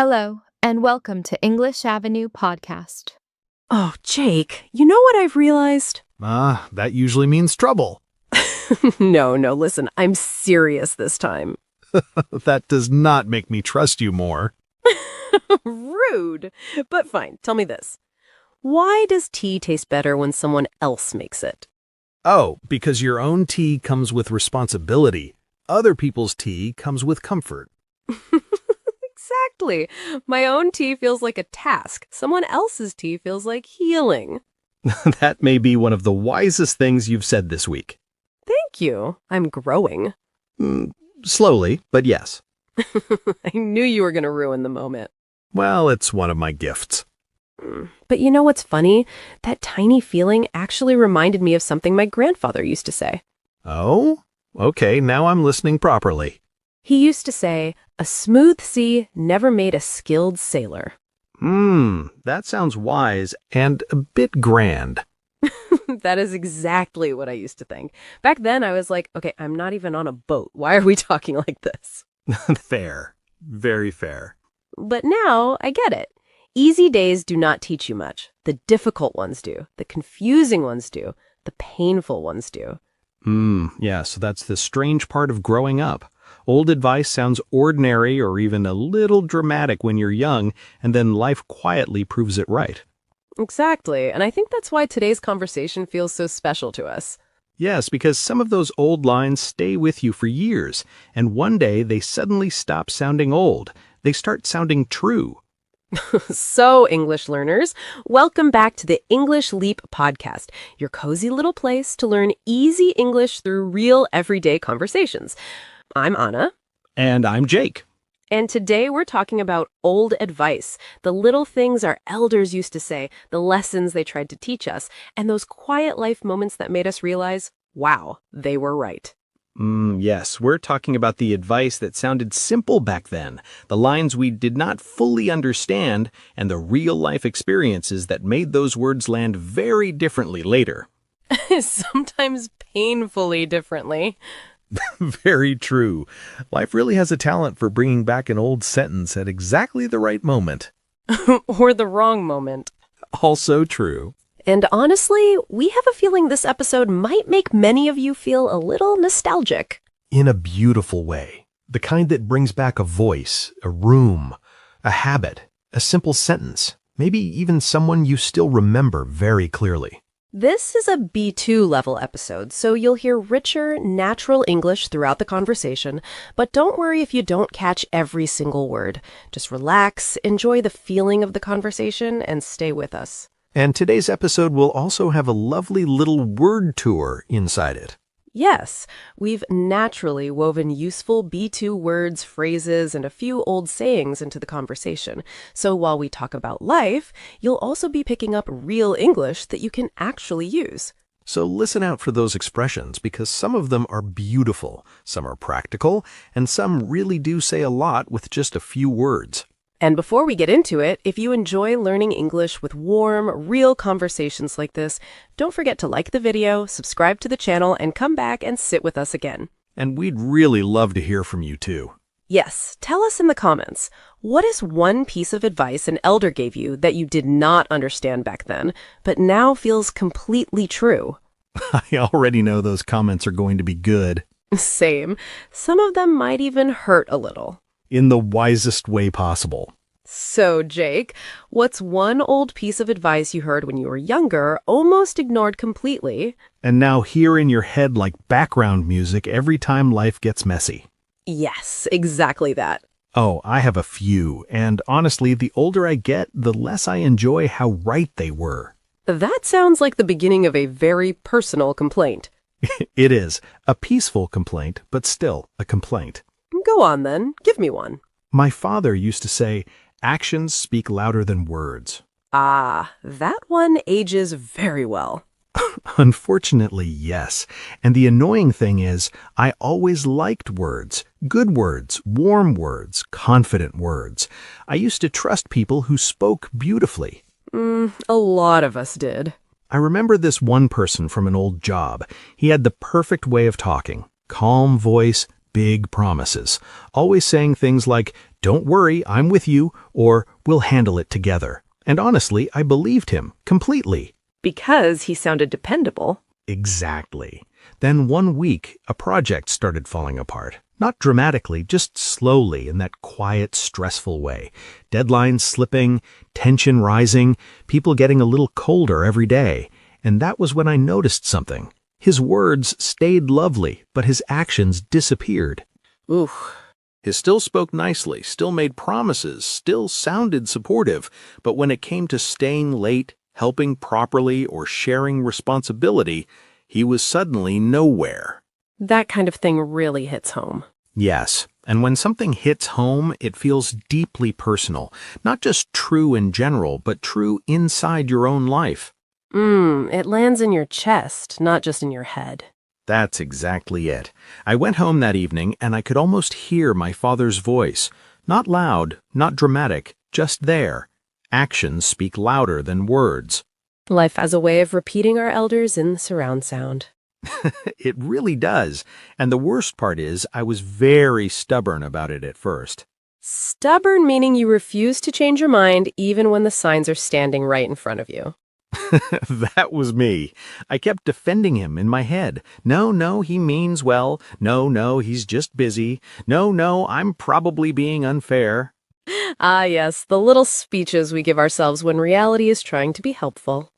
Hello, and welcome to English Avenue Podcast. Oh, Jake, you know what I've realized? That usually means trouble. No, listen, I'm serious this time. That does not make me trust you more. Rude. But fine, tell me this. Why does tea taste better when someone else makes it? Oh, because your own tea comes with responsibility. Other people's tea comes with comfort. Exactly. My own tea feels like a task. Someone else's tea feels like healing. That may be one of the wisest things you've said this week. Thank you. I'm growing. Slowly, but yes. I knew you were going to ruin the moment. Well, it's one of my gifts. But you know what's funny? That tiny feeling actually reminded me of something my grandfather used to say. Oh? Okay, now I'm listening properly. He used to say, "A smooth sea never made a skilled sailor." That sounds wise. And a bit grand. That is exactly what I used to think. Back then, I was like, okay, I'm not even on a boat. Why are we talking like this? Fair. Very fair. But now, I get it. Easy days do not teach you much. The difficult ones do. The confusing ones do. The painful ones do. Yeah, so that's the strange part of growing up. Old advice sounds ordinary or even a little dramatic when you're young, and then life quietly proves it right. Exactly. And I think that's why today's conversation feels so special to us. Yes, because some of those old lines stay with you for years, and one day they suddenly stop sounding old. They start sounding true. So, English learners, welcome back to the English Leap podcast, your cozy little place to learn easy English through real everyday conversations. I'm Anna. And I'm Jake. And today we're talking about old advice, the little things our elders used to say, the lessons they tried to teach us, and those quiet life moments that made us realize, wow, they were right. Yes, we're talking about the advice that sounded simple back then, the lines we did not fully understand, and the real-life experiences that made those words land very differently later. Sometimes painfully differently. Very true. Life really has a talent for bringing back an old sentence at exactly the right moment. Or the wrong moment. Also true. And honestly, we have a feeling this episode might make many of you feel a little nostalgic. In a beautiful way. The kind that brings back a voice, a room, a habit, a simple sentence, maybe even someone you still remember very clearly. This is a B2 level episode, so you'll hear richer, natural English throughout the conversation, but don't worry if you don't catch every single word. Just relax, enjoy the feeling of the conversation, and stay with us. And today's episode will also have a lovely little word tour inside it. Yes, we've naturally woven useful B2 words, phrases, and a few old sayings into the conversation. So while we talk about life, you'll also be picking up real English that you can actually use. So listen out for those expressions because some of them are beautiful, some are practical, and some really do say a lot with just a few words. And before we get into it, if you enjoy learning English with warm, real conversations like this, don't forget to like the video, subscribe to the channel, and come back and sit with us again. And we'd really love to hear from you too. Yes, tell us in the comments, what is one piece of advice an elder gave you that you did not understand back then, but now feels completely true? I already know those comments are going to be good. Same. Some of them might even hurt a little. In the wisest way possible. So, Jake, what's one old piece of advice you heard when you were younger, almost ignored completely? And now hear in your head like background music every time life gets messy. Yes, exactly that. Oh, I have a few, and honestly, the older I get, the less I enjoy how right they were. That sounds like the beginning of a very personal complaint. It is. A peaceful complaint, but still a complaint. Go on then, give me one. My father used to say, actions speak louder than words. Ah, that one ages very well. Unfortunately, yes. And the annoying thing is, I always liked words. Good words, warm words, confident words. I used to trust people who spoke beautifully. A lot of us did. I remember this one person from an old job. He had the perfect way of talking. Calm voice, big promises. Always saying things like, "Don't worry, I'm with you," or "We'll handle it together." And honestly, I believed him completely. Because he sounded dependable. Exactly. Then one week, a project started falling apart. Not dramatically, just slowly in that quiet, stressful way. Deadlines slipping, tension rising, people getting a little colder every day. And that was when I noticed something. His words stayed lovely, but his actions disappeared. Ooh. He still spoke nicely, still made promises, still sounded supportive, but when it came to staying late, helping properly, or sharing responsibility, he was suddenly nowhere. That kind of thing really hits home. Yes, and when something hits home, it feels deeply personal, not just true in general, but true inside your own life. It lands in your chest, not just in your head. That's exactly it. I went home that evening and I could almost hear my father's voice. Not loud, not dramatic, just there. Actions speak louder than words. Life has a way of repeating our elders in the surround sound. It really does. And the worst part is I was very stubborn about it at first. Stubborn meaning you refuse to change your mind even when the signs are standing right in front of you. That was me. I kept defending him in my head. No, he means well. No, he's just busy. No, I'm probably being unfair. Ah, yes, the little speeches we give ourselves when reality is trying to be helpful.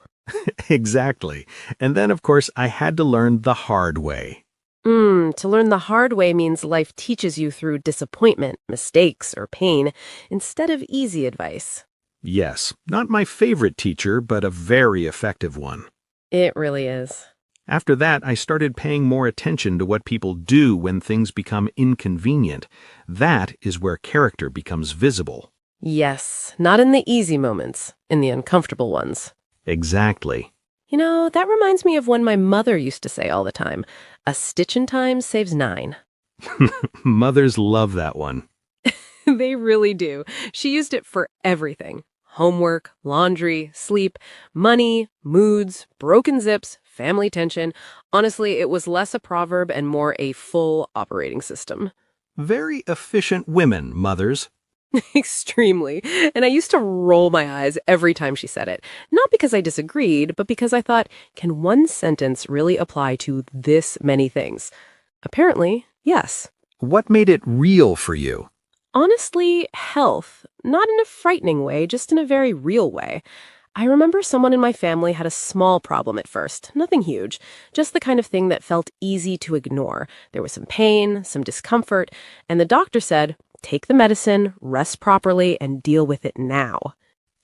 Exactly. And then, of course, I had to learn the hard way. To learn the hard way means life teaches you through disappointment, mistakes, or pain, instead of easy advice. Yes, not my favorite teacher, but a very effective one. It really is. After that, I started paying more attention to what people do when things become inconvenient. That is where character becomes visible. Yes, not in the easy moments, in the uncomfortable ones. Exactly. You know, that reminds me of when my mother used to say all the time, "A stitch in time saves 9." Mothers love that one. They really do. She used it for everything. Homework, laundry, sleep, money, moods, broken zips, family tension. Honestly, it was less a proverb and more a full operating system. Very efficient women, mothers. Extremely. And I used to roll my eyes every time she said it. Not because I disagreed, but because I thought, can one sentence really apply to this many things? Apparently, yes. What made it real for you? Honestly, health. Not in a frightening way, just in a very real way. I remember someone in my family had a small problem at first, nothing huge, just the kind of thing that felt easy to ignore. There was some pain, some discomfort, and the doctor said, take the medicine, rest properly, and deal with it now.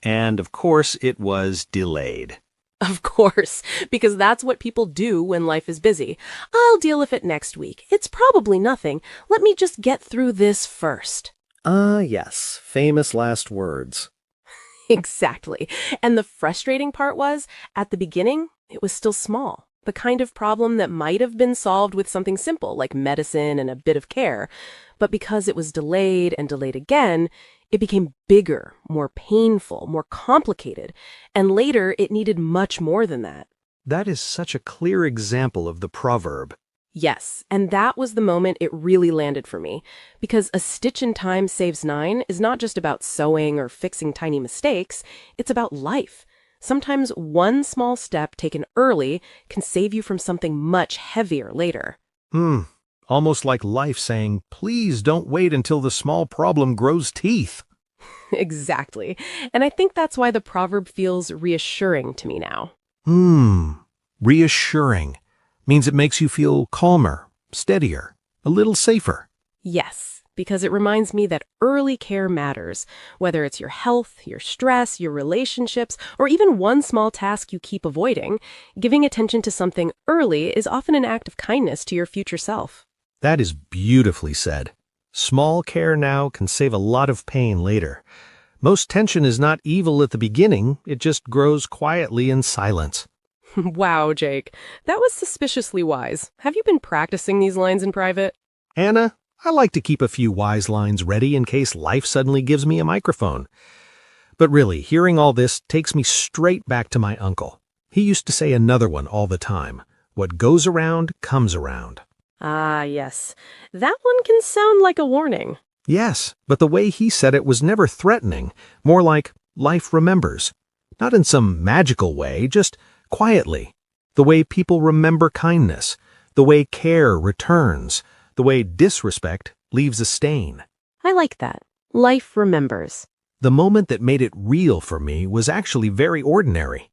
And of course, it was delayed. Of course, because that's what people do when life is busy. I'll deal with it next week. It's probably nothing. Let me just get through this first. Ah, yes, famous last words. Exactly. And the frustrating part was, at the beginning, it was still small. The kind of problem that might have been solved with something simple, like medicine and a bit of care. But because it was delayed and delayed again, it became bigger, more painful, more complicated. And later, it needed much more than that. That is such a clear example of the proverb. Yes, and that was the moment it really landed for me. Because a stitch in time saves 9 is not just about sewing or fixing tiny mistakes, it's about life. Sometimes one small step taken early can save you from something much heavier later. Almost like life saying, please don't wait until the small problem grows teeth. Exactly. And I think that's why the proverb feels reassuring to me now. Reassuring. Means it makes you feel calmer, steadier, a little safer. Yes, because it reminds me that early care matters, whether it's your health, your stress, your relationships, or even one small task you keep avoiding. Giving attention to something early is often an act of kindness to your future self. That is beautifully said. Small care now can save a lot of pain later. Most tension is not evil at the beginning, it just grows quietly in silence. Wow, Jake. That was suspiciously wise. Have you been practicing these lines in private? Anna, I like to keep a few wise lines ready in case life suddenly gives me a microphone. But really, hearing all this takes me straight back to my uncle. He used to say another one all the time. What goes around comes around. Ah, yes. That one can sound like a warning. Yes, but the way he said it was never threatening, more like life remembers. Not in some magical way, just quietly. The way people remember kindness, the way care returns, the way disrespect leaves a stain. I like that. Life remembers. The moment that made it real for me was actually very ordinary.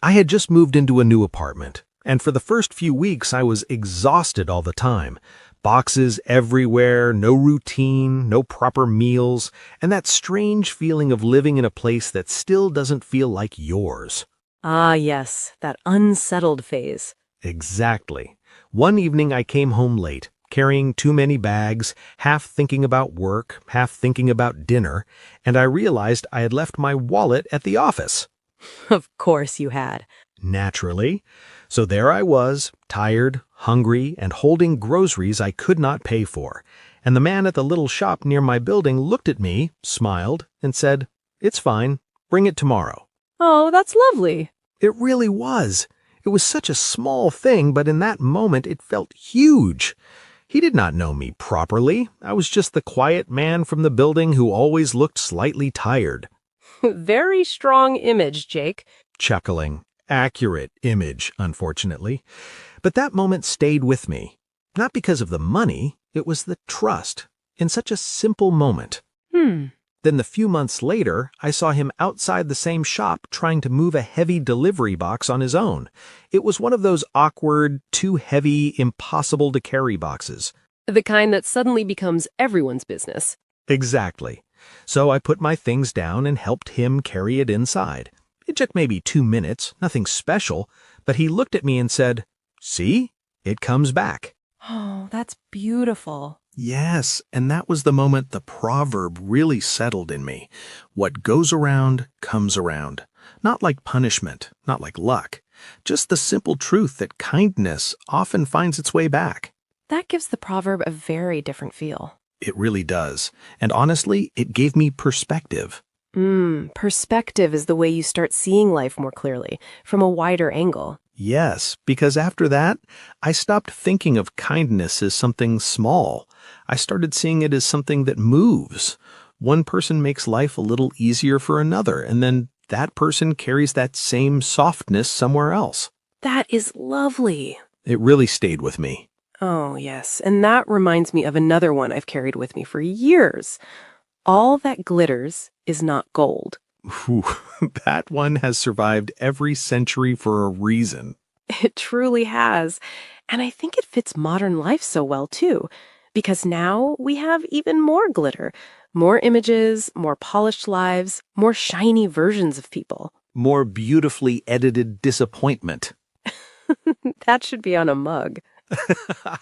I had just moved into a new apartment, and for the first few weeks I was exhausted all the time. Boxes everywhere, no routine, no proper meals, and that strange feeling of living in a place that still doesn't feel like yours. Ah, yes, that unsettled phase. Exactly. One evening I came home late, carrying too many bags, half thinking about work, half thinking about dinner, and I realized I had left my wallet at the office. Of course you had. Naturally. So there I was, tired, hungry, and holding groceries I could not pay for. And the man at the little shop near my building looked at me, smiled, and said, "It's fine. Bring it tomorrow." Oh, that's lovely. It really was. It was such a small thing, but in that moment it felt huge. He did not know me properly. I was just the quiet man from the building who always looked slightly tired. Very strong image, Jake. Chuckling. Accurate image, unfortunately. But that moment stayed with me. Not because of the money, it was the trust, in such a simple moment. Then a few months later, I saw him outside the same shop trying to move a heavy delivery box on his own. It was one of those awkward, too heavy, impossible to carry boxes. The kind that suddenly becomes everyone's business. Exactly. So I put my things down and helped him carry it inside. It took maybe 2 minutes, nothing special, but he looked at me and said, "See? It comes back." Oh, that's beautiful. Yes, and that was the moment the proverb really settled in me. What goes around comes around. Not like punishment, not like luck. Just the simple truth that kindness often finds its way back. That gives the proverb a very different feel. It really does. And honestly, it gave me perspective. Perspective is the way you start seeing life more clearly, from a wider angle. Yes, because after that, I stopped thinking of kindness as something small. I started seeing it as something that moves. One person makes life a little easier for another, and then that person carries that same softness somewhere else. That is lovely. It really stayed with me. Oh, yes. And that reminds me of another one I've carried with me for years. All that glitters is not gold. Whew, that one has survived every century for a reason. It truly has. And I think it fits modern life so well, too, because now we have even more glitter, more images, more polished lives, more shiny versions of people. More beautifully edited disappointment. That should be on a mug.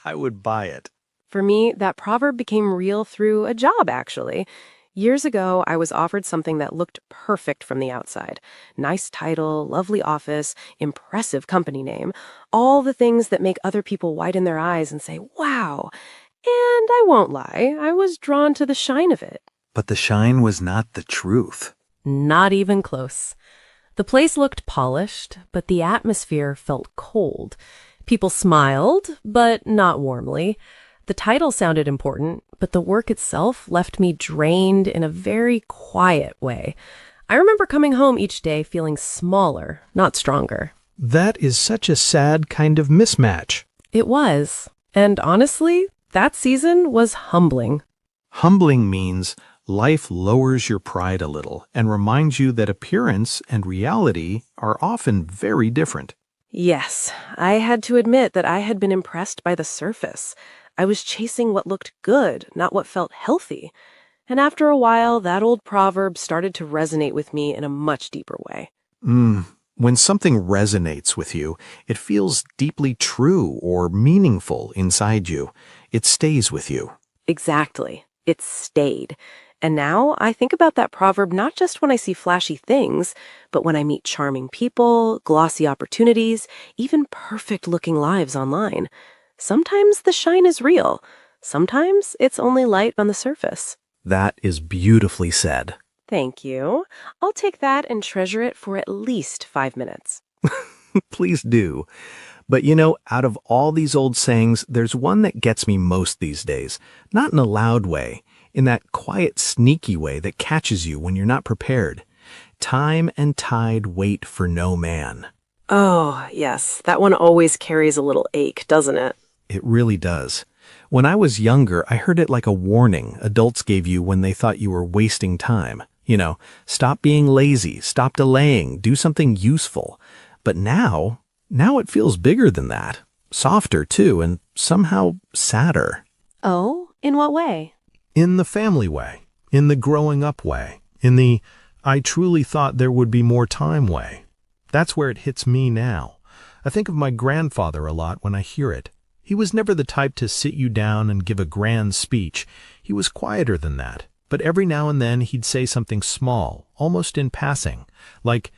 I would buy it. For me, that proverb became real through a job, actually. Years ago, I was offered something that looked perfect from the outside. Nice title, lovely office, impressive company name, all the things that make other people widen their eyes and say, wow. And I won't lie, I was drawn to the shine of it. But the shine was not the truth. Not even close. The place looked polished, but the atmosphere felt cold. People smiled, but not warmly. The title sounded important, but the work itself left me drained in a very quiet way. I remember coming home each day feeling smaller, not stronger. That is such a sad kind of mismatch. It was. And honestly, that season was humbling. Humbling means life lowers your pride a little and reminds you that appearance and reality are often very different. Yes, I had to admit that I had been impressed by the surface. I was chasing what looked good, not what felt healthy. And after a while, that old proverb started to resonate with me in a much deeper way. When something resonates with you, it feels deeply true or meaningful inside you. It stays with you. Exactly. It stayed. And now I think about that proverb not just when I see flashy things, but when I meet charming people, glossy opportunities, even perfect-looking lives online. Sometimes the shine is real. Sometimes it's only light on the surface. That is beautifully said. Thank you. I'll take that and treasure it for at least 5 minutes. Please do. But out of all these old sayings, there's one that gets me most these days. Not in a loud way. in that quiet, sneaky way that catches you when you're not prepared. Time and tide wait for no man. Oh, yes, that one always carries a little ache, doesn't it? It really does. When I was younger, I heard it like a warning adults gave you when they thought you were wasting time. Stop being lazy, stop delaying, do something useful. But now it feels bigger than that. Softer, too, and somehow sadder. Oh, in what way? In the family way, in the growing up way, in the I truly thought there would be more time way. That's where it hits me now. I think of my grandfather a lot when I hear it. He was never the type to sit you down and give a grand speech. He was quieter than that. But every now and then he'd say something small, almost in passing, like,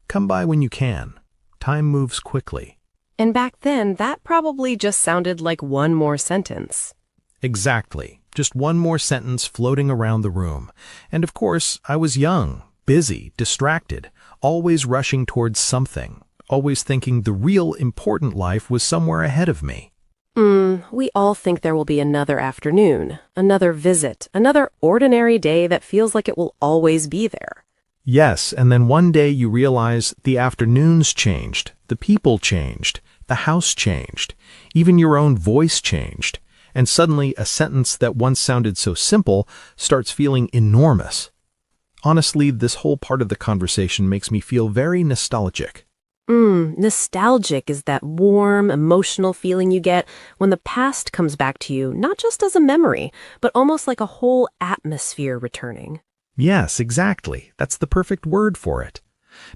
"Come by when you can. Time moves quickly." And back then, that probably just sounded like one more sentence. Exactly. Just one more sentence floating around the room. And of course, I was young, busy, distracted, always rushing towards something, always thinking the real important life was somewhere ahead of me. We all think there will be another afternoon, another visit, another ordinary day that feels like it will always be there. Yes, and then one day you realize the afternoons changed, the people changed, the house changed, even your own voice changed, and suddenly a sentence that once sounded so simple starts feeling enormous. Honestly, this whole part of the conversation makes me feel very nostalgic. Nostalgic is that warm, emotional feeling you get when the past comes back to you, not just as a memory, but almost like a whole atmosphere returning. Yes, exactly. That's the perfect word for it.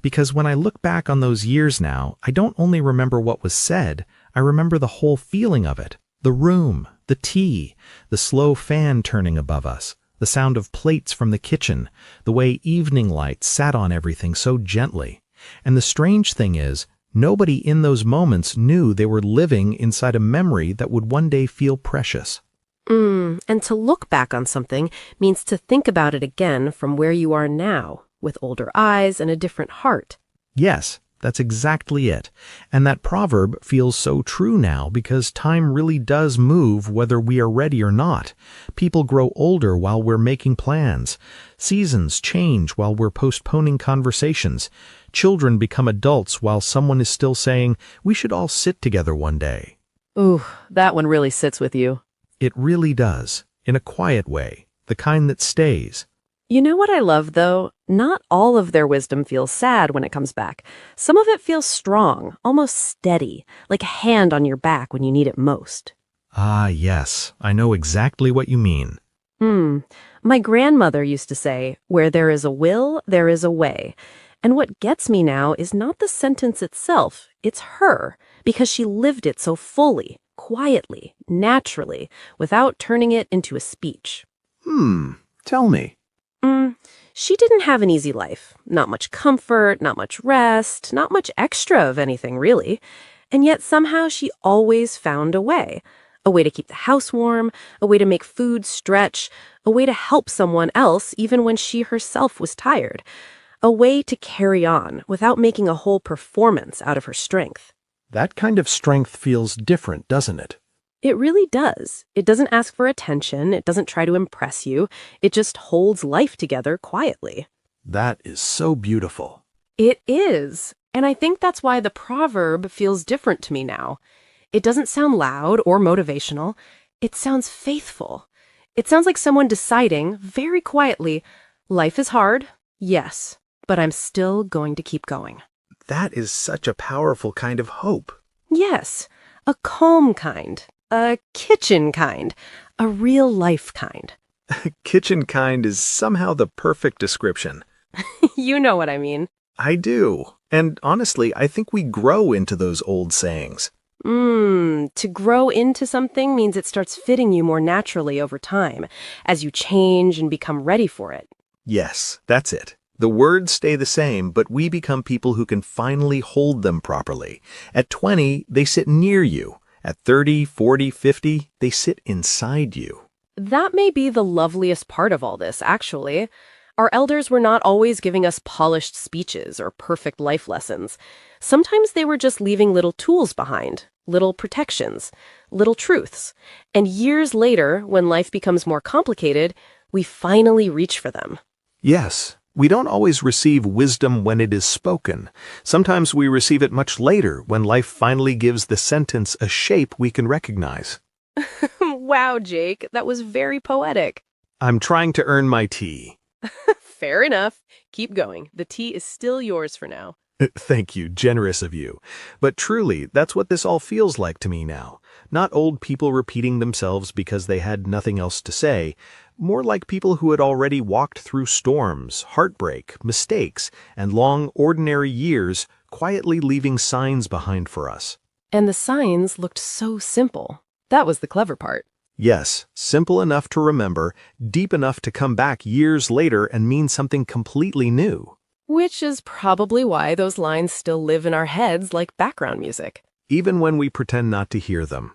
Because when I look back on those years now, I don't only remember what was said, I remember the whole feeling of it. The room, the tea, the slow fan turning above us, the sound of plates from the kitchen, the way evening light sat on everything so gently. And the strange thing is, nobody in those moments knew they were living inside a memory that would one day feel precious. And to look back on something means to think about it again from where you are now, with older eyes and a different heart. Yes, that's exactly it. And that proverb feels so true now because time really does move whether we are ready or not. People grow older while we're making plans. Seasons change while we're postponing conversations. Children become adults while someone is still saying, "We should all sit together one day." Ooh, that one really sits with you. It really does, in a quiet way, the kind that stays. You know what I love, though? Not all of their wisdom feels sad when it comes back. Some of it feels strong, almost steady, like a hand on your back when you need it most. Ah, yes, I know exactly what you mean. My grandmother used to say, "Where there is a will, there is a way." And what gets me now is not the sentence itself, it's her, because she lived it so fully, quietly, naturally, without turning it into a speech. Tell me. She didn't have an easy life. Not much comfort, not much rest, not much extra of anything, really. And yet somehow she always found a way. A way to keep the house warm, a way to make food stretch, a way to help someone else even when she herself was tired. A way to carry on without making a whole performance out of her strength. That kind of strength feels different, doesn't it? It really does. It doesn't ask for attention. It doesn't try to impress you. It just holds life together quietly. That is so beautiful. It is. And I think that's why the proverb feels different to me now. It doesn't sound loud or motivational. It sounds faithful. It sounds like someone deciding, very quietly, life is hard, yes, but I'm still going to keep going. That is such a powerful kind of hope. Yes, a calm kind, a kitchen kind, a real life kind. Kitchen kind is somehow the perfect description. You know what I mean. I do. And honestly, I think we grow into those old sayings. To grow into something means it starts fitting you more naturally over time, as you change and become ready for it. Yes, that's it. The words stay the same, but we become people who can finally hold them properly. At 20, they sit near you. At 30, 40, 50, they sit inside you. That may be the loveliest part of all this, actually. Our elders were not always giving us polished speeches or perfect life lessons. Sometimes they were just leaving little tools behind, little protections, little truths. And years later, when life becomes more complicated, We finally reach for them. Yes, we don't always receive wisdom when it is spoken. Sometimes we receive it much later when life finally gives the sentence a shape we can recognize. Wow, Jake, that was very poetic. I'm trying to earn my tea. Fair enough. Keep going. The tea is still yours for now. Thank you, generous of you. But truly, that's what this all feels like to me now. Not old people repeating themselves because they had nothing else to say, more like people who had already walked through storms, heartbreak, mistakes, and long, ordinary years, quietly leaving signs behind for us. And the signs looked so simple. That was the clever part. Yes, simple enough to remember, deep enough to come back years later and mean something completely new. Which is probably why those lines still live in our heads like background music. Even when we pretend not to hear them.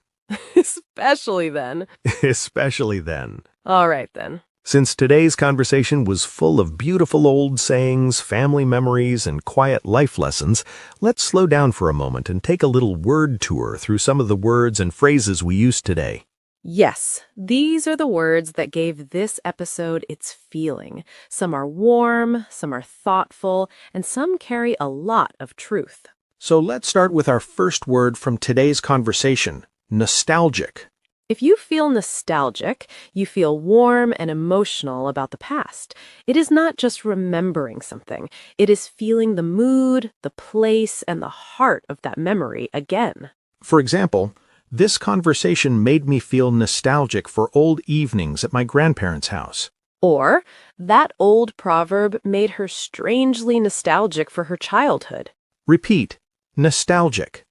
Especially then. Especially then. All right, then. Since today's conversation was full of beautiful old sayings, family memories, and quiet life lessons, let's slow down for a moment and take a little word tour through some of the words and phrases we used today. Yes, these are the words that gave this episode its feeling. Some are warm, some are thoughtful, and some carry a lot of truth. So let's start with our first word from today's conversation, nostalgic. If you feel nostalgic, you feel warm and emotional about the past. It is not just remembering something. It is feeling the mood, the place, and the heart of that memory again. For example, this conversation made me feel nostalgic for old evenings at my grandparents' house. Or, that old proverb made her strangely nostalgic for her childhood. Repeat, nostalgic.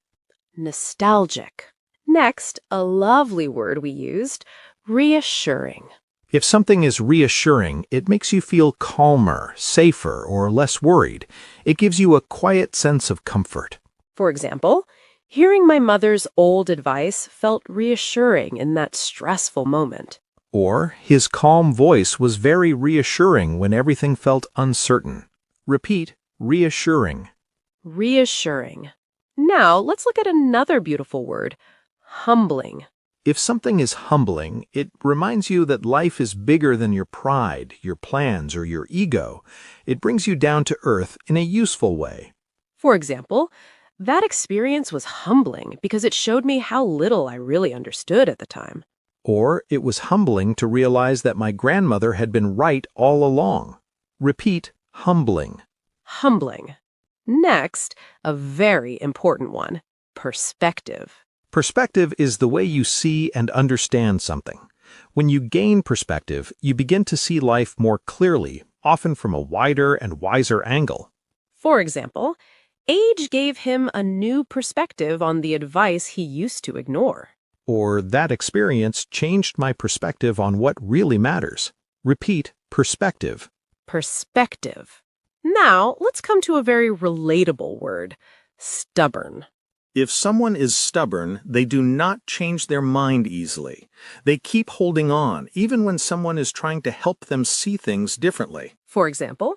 Nostalgic. Next, a lovely word we used, reassuring. If something is reassuring, it makes you feel calmer, safer, or less worried. It gives you a quiet sense of comfort. For example, hearing my mother's old advice felt reassuring in that stressful moment. Or, his calm voice was very reassuring when everything felt uncertain. Repeat, reassuring. Reassuring. Now, let's look at another beautiful word, humbling. If something is humbling, it reminds you that life is bigger than your pride, your plans, or your ego. It brings you down to earth in a useful way. For example, that experience was humbling because it showed me how little I really understood at the time. Or it was humbling to realize that my grandmother had been right all along. Repeat, humbling. Humbling. Next, a very important one, perspective. Perspective is the way you see and understand something. When you gain perspective, you begin to see life more clearly, often from a wider and wiser angle. For example, age gave him a new perspective on the advice he used to ignore. Or that experience changed my perspective on what really matters. Repeat, perspective. Perspective. Now, let's come to a very relatable word, stubborn. If someone is stubborn, they do not change their mind easily. They keep holding on, even when someone is trying to help them see things differently. For example,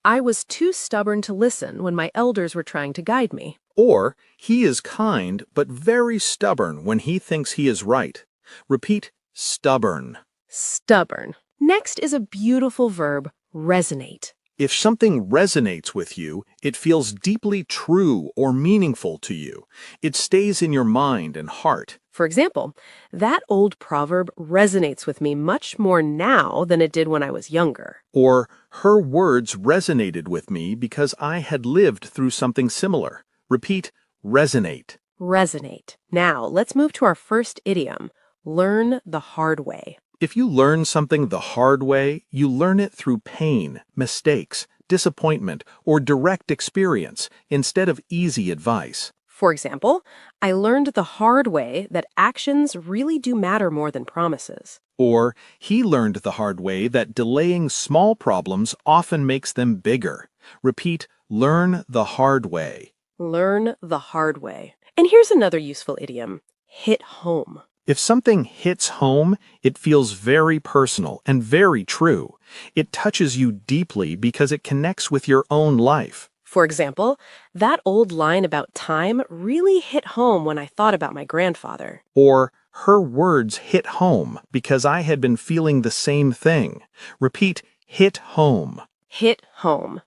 I was too stubborn to listen when my elders were trying to guide me. Or, he is kind, but very stubborn when he thinks he is right. Repeat, stubborn. Stubborn. Next is a beautiful verb, resonate. If something resonates with you, it feels deeply true or meaningful to you. It stays in your mind and heart. For example, that old proverb resonates with me much more now than it did when I was younger. Or, her words resonated with me because I had lived through something similar. Repeat, resonate. Resonate. Now, let's move to our first idiom, learn the hard way. If you learn something the hard way, you learn it through pain, mistakes, disappointment, or direct experience instead of easy advice. For example, I learned the hard way that actions really do matter more than promises. Or, he learned the hard way that delaying small problems often makes them bigger. Repeat, learn the hard way. Learn the hard way. And here's another useful idiom, hit home. If something hits home, it feels very personal and very true. It touches you deeply because it connects with your own life. For example, that old line about time really hit home when I thought about my grandfather. Or, Her words hit home because I had been feeling the same thing. Repeat, hit home. Hit home.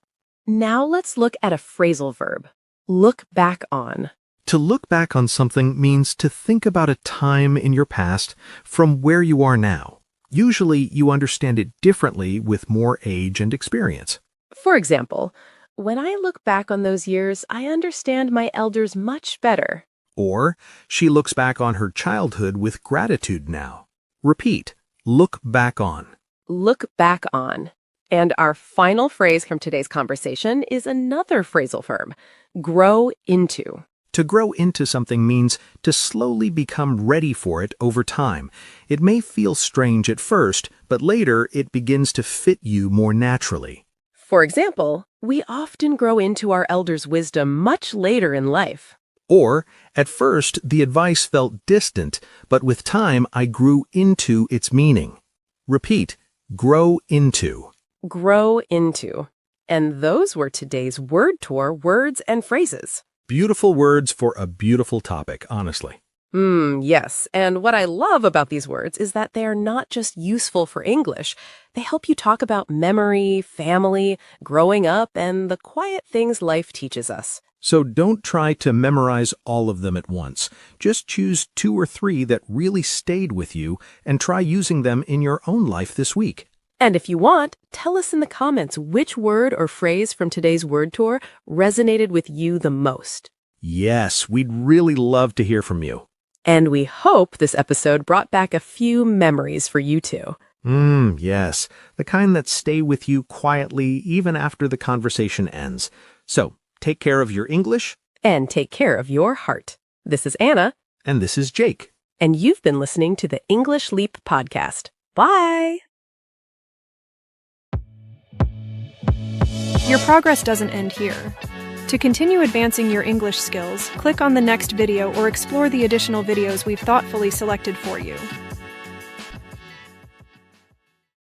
Now let's look at a phrasal verb. Look back on. To look back on something means to think about a time in your past from where you are now. Usually, you understand it differently with more age and experience. For example, when I look back on those years, I understand my elders much better. Or, she looks back on her childhood with gratitude now. Repeat, look back on. Look back on. And our final phrase from today's conversation is another phrasal verb, grow into. To grow into something means to slowly become ready for it over time. It may feel strange at first, but later it begins to fit you more naturally. For example, we often grow into our elders' wisdom much later in life. Or, at first, the advice felt distant, but with time I grew into its meaning. Repeat, grow into. Grow into. And those were today's Word Tour words and phrases. Beautiful words for a beautiful topic, honestly. Yes. And what I love about these words is that they are not just useful for English. They help you talk about memory, family, growing up, and the quiet things life teaches us. So don't try to memorize all of them at once. Just choose 2 or 3 that really stayed with you and try using them in your own life this week. And if you want, tell us in the comments which word or phrase from today's Word Tour resonated with you the most. Yes, we'd really love to hear from you. And we hope this episode brought back a few memories for you too. Yes, the kind that stay with you quietly even after the conversation ends. So, take care of your English. And take care of your heart. This is Anna. And this is Jake. And you've been listening to the English Leap podcast. Bye! Your progress doesn't end here. To continue advancing your English skills, click on the next video or explore the additional videos we've thoughtfully selected for you.